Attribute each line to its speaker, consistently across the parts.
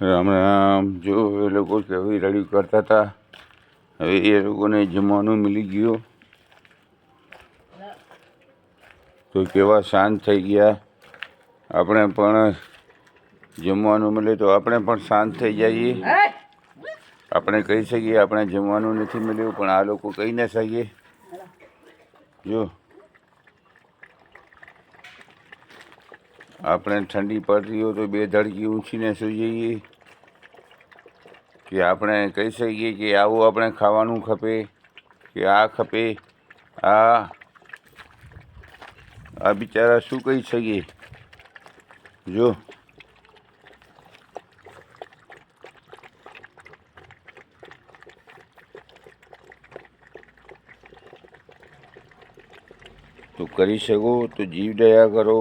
Speaker 1: રામ રામ. જો એ લોકો કેવી રડી કરતા હતા, હવે એ લોકોને જમવાનું મળી ગયું તો કેવા શાંત થઈ ગયા. આપણે પણ જમવાનું મળે તો આપણે પણ શાંત થઈ જઈએ. આપણે કહી શકીએ આપણે જમવાનું નથી મળ્યું, પણ આ લોકો કહી ન શકીએ. જો આપણે ઠંડી પડતી હોય તો બે ધડકી ઊંચીને સૂઈ જઈએ, કે આપણે કહી શકીએ કે આવું આપણે ખાવાનું ખપે, કે આ ખપે. આ બિચારા શું કહી શકીએ. જો તો કરી શકો તો જીવ દયા કરો.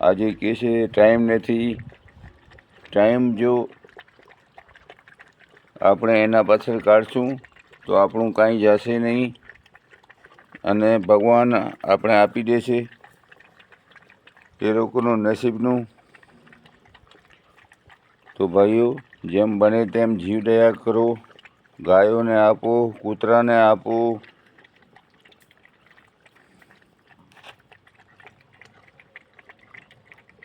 Speaker 1: આજે કહે છે ટાઈમ નથી, ટાઈમ જો આપણે એના પાછળ કાઢશું તો આપણું કાંઈ જશે નહીં, અને ભગવાન આપણે આપી દેશે એ લોકોનું નસીબનું. તો ભાઈઓ, જેમ બને તેમ જીવ દયા કરો. ગાયોને આપો, કૂતરાને આપો.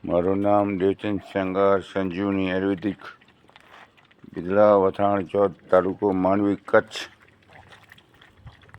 Speaker 1: મારું નામ દેવચંદ શંગાર, સંજીવની આયુર્વેદિક, બિદડા, વથાણ ચોક, તાલુકો માંડવી, કચ્છ.